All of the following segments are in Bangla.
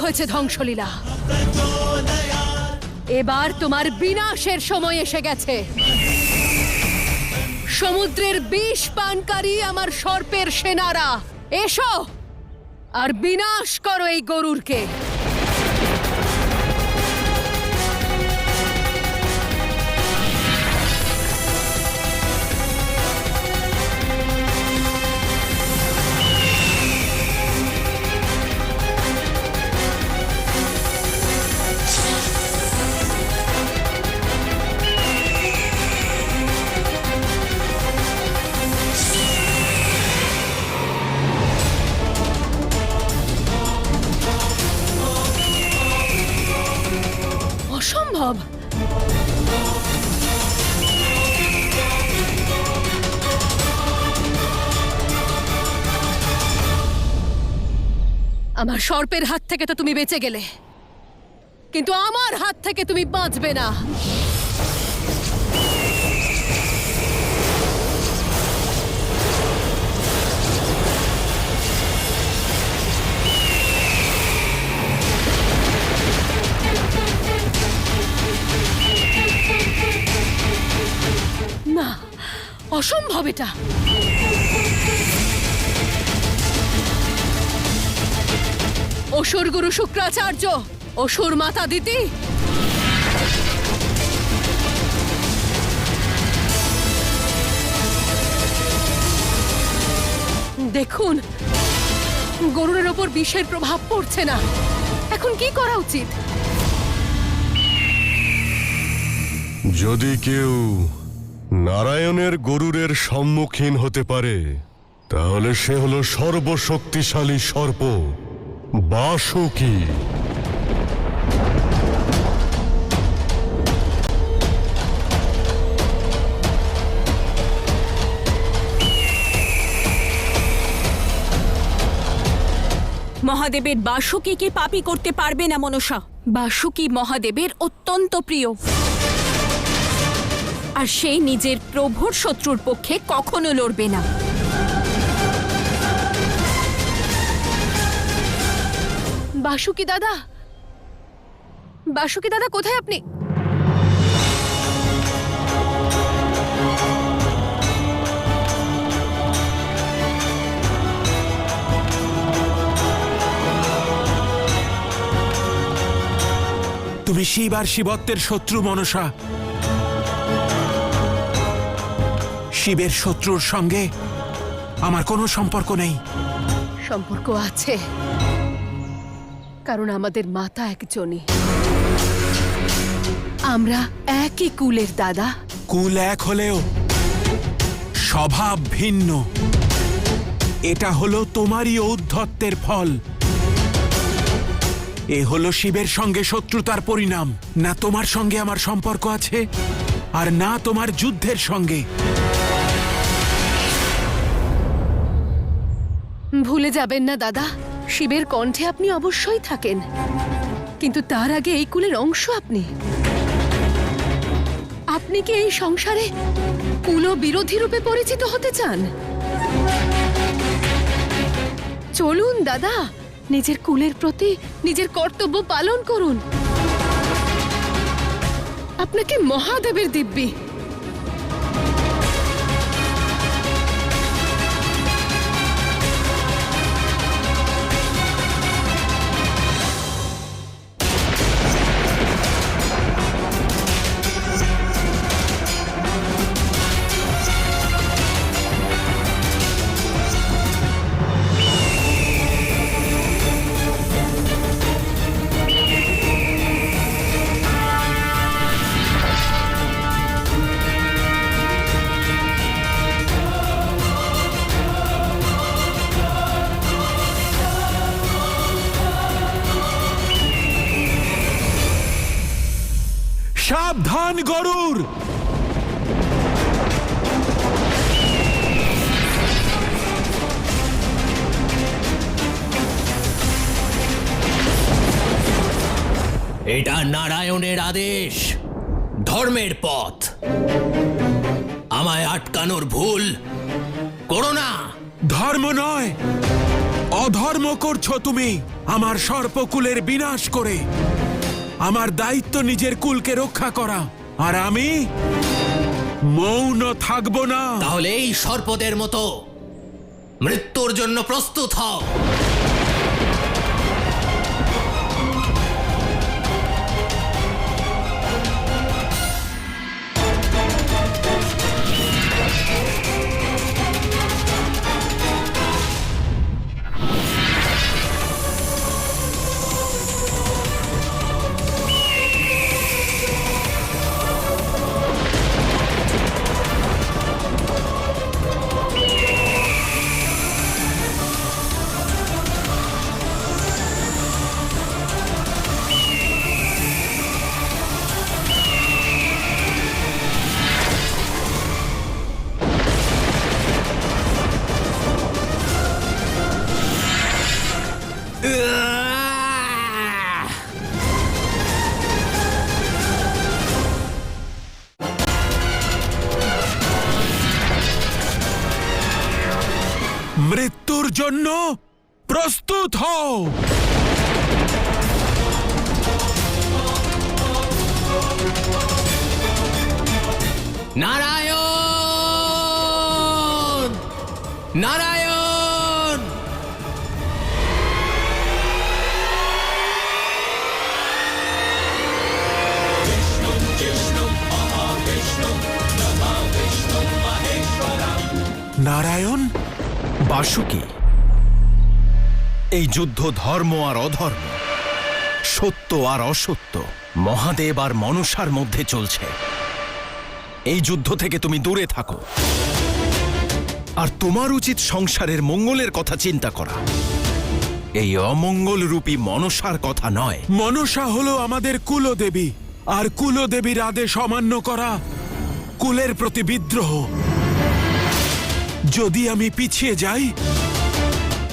হয়েছে ধ্বংসলীলা। এবার তোমার বিনাশের সময় এসে গেছে। সমুদ্রের বিষ পানকারী আমার সর্পের সেনারা, এসো আর বিনাশ করো এই গরুরকে। অসম্ভব! আমার সর্পের হাত থেকে তো তুমি বেঁচে গেলে, কিন্তু আমার হাত থেকে তুমি বাঁচবে না। না, অসম্ভব এটা। অসুর গুরু শুক্রাচার্য, অসুর মাতা দিতি, দেখুন গরুরের ওপর বিষের প্রভাব পড়ছে না। এখন কি করা উচিত? যদি কেউ নারায়ণের গরুরের সম্মুখীন হতে পারে তাহলে সে হলো সর্বশক্তিশালী সর্প বাসুকী। মহাদেবের বাসুকীকে পাপী করতে পারবে না মনসা। বাসুকী মহাদেবের অত্যন্ত প্রিয়, আর সে নিজের প্রভুর শত্রুর পক্ষে কখনো লড়বে না। বাসুকী দাদা, বাসুকী দাদা কোথায় আপনি? তুমি শিব আর শিবত্বের শত্রু মনসা। শিবের শত্রুর সঙ্গে আমার কোনো সম্পর্ক নেই। সম্পর্ক আছে, কারণ আমাদের মাতা একজনই। আমরা একই কুলের দাদা। কুল এক হলেও স্বভাব ভিন্ন। এটা হলো তোমারই ঔদ্ধত্যের ফল। এ হলো শিবের সঙ্গে শত্রুতার পরিণাম। না তোমার সঙ্গে আমার সম্পর্ক আছে, আর না তোমার যুদ্ধের সঙ্গে। ভুলে যাবেন না দাদা, শিবের কণ্ঠে আপনি অবশ্যই থাকেন, কিন্তু তার আগে এই কুলের অংশ আপনি। আপনি কি এই সংসারে কুল বিরোধী রূপে পরিচিত হতে চান? চলুন দাদা, নিজের কুলের প্রতি নিজের কর্তব্য পালন করুন। আপনাকে মহাদেবের দিব্যি। সাবধান গরুর! এটা নারায়ণের আদেশ, ধর্মের পথ। আমায় আটকানোর ভুল করো না। ধর্ম নয়, অধর্ম করছো তুমি আমার সর্পকুলের বিনাশ করে। আমার দায়িত্ব নিজের কুলকে রক্ষা করা, আর আমি মৌন থাকব না। তাহলে এই সর্পদের মতো মৃত্যুর জন্য প্রস্তুত হও। মৃত্যুর জন্য প্রস্তুত হও। নারায়ণ! নারায়ণ! নারায়ণ, বাসুকি, এই যুদ্ধ ধর্ম আর অধর্ম, সত্য আর অসত্য, মহাদেব আর মনসার মধ্যে চলছে। এই যুদ্ধ থেকে তুমি দূরে থাকো, আর তোমার উচিত সংসারের মঙ্গলের কথা চিন্তা করা, এই অমঙ্গল রূপী মনসার কথা নয়। মনসা হলো আমাদের কুলদেবী, আর কুলদেবীর আদেশ অমান্য করা কুলের প্রতি বিদ্রোহ। যদি আমি পিছিয়ে যাই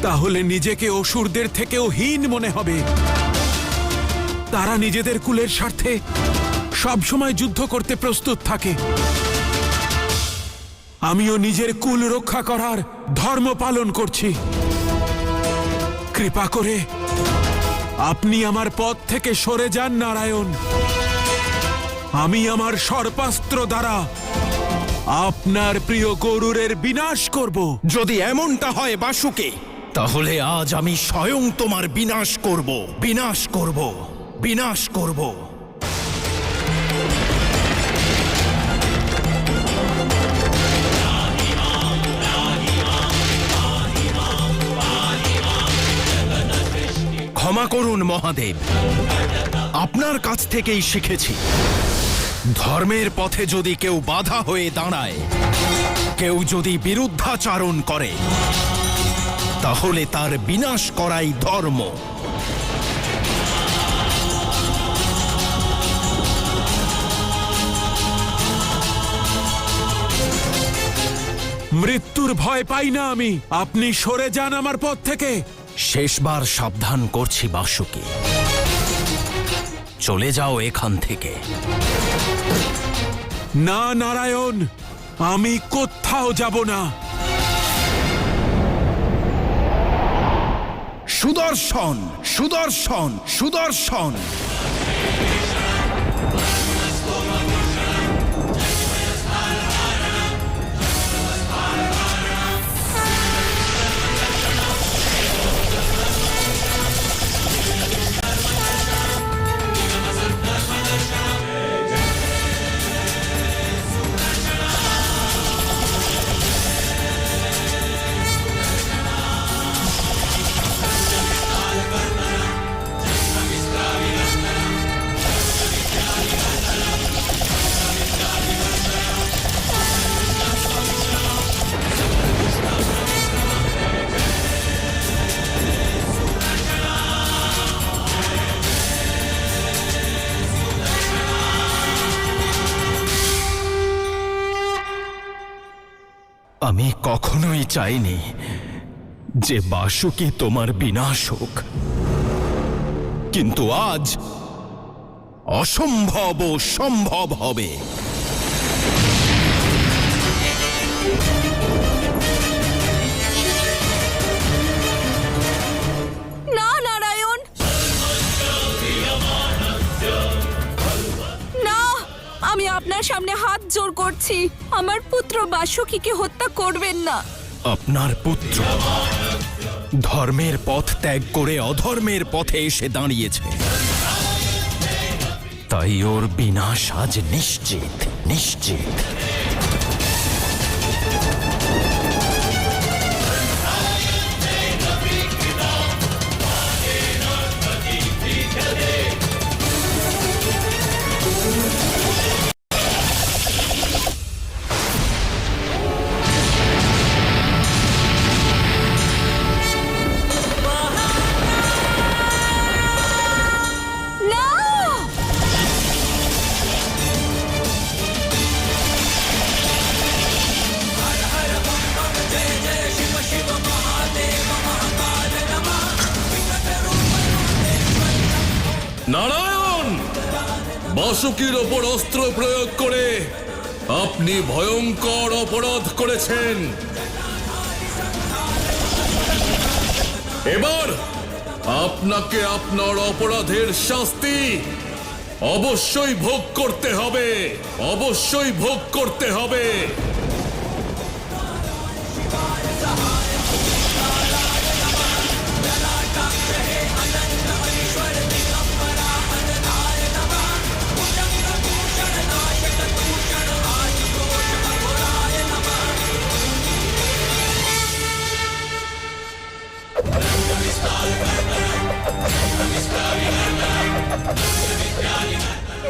তাহলে নিজেকে অসুরদের থেকেও হীন মনে হবে। তারা নিজেদের কুলের স্বার্থে সবসময় যুদ্ধ করতে প্রস্তুত থাকে। আমিও নিজের কুল রক্ষা করার ধর্ম পালন করছি। কৃপা করে আপনি আমার পথ থেকে সরে যান নারায়ণ। আমি আমার সর্পাস্ত্র দ্বারা আপনার প্রিয় গরুরের বিনাশ করব। যদি এমনটা হয় বাসুকি, তাহলে আজ আমি স্বয়ং তোমার বিনাশ করব, বিনাশ করব, বিনাশ করব। ক্ষমা করুন মহাদেব, আপনার কাছ থেকেই শিখেছি, ধর্মের পথে যদি কেউ বাধা হয়ে দাঁড়ায়, কেউ যদি বিরুদ্ধাচারণ করে, তাহলে তার বিনাশ করাই ধর্ম। মৃত্যুর ভয় পাই না আমি। আপনি সরে যান আমার পথ থেকে। শেষবার সাবধান করছি বাসুকি, চলে যাও এখান থেকে। না নারায়ণ, আমি কোথাও যাব না। সুদর্শন, সুদর্শন, সুদর্শন। আমি কখনোই চাইনি যে বাসুকি তোমার বিনাশ হোক, কিন্তু আজ অসম্ভব সম্ভব হবে। করছি, আমার পুত্র বাসুকীকে হত্যা করবেন না। আপনার পুত্র ধর্মের পথ ত্যাগ করে অধর্মের পথে এসে দাঁড়িয়েছে, তাই ওর বিনাশ আজ নিশ্চিত, নিশ্চিত। না! নারায়ণ, বাসুকীর ওপর অস্ত্র প্রয়োগ করে আপনি ভয়ঙ্কর অপরাধ করেছেন। এবার আপনাকে আপনার অপরাধের শাস্তি অবশ্যই ভোগ করতে হবে, অবশ্যই ভোগ করতে হবে।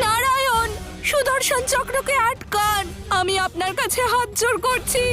নারায়ণ, সুদর্শন চক্রকে আটকান। আমি আপনার কাছে হাত জোড় করছি।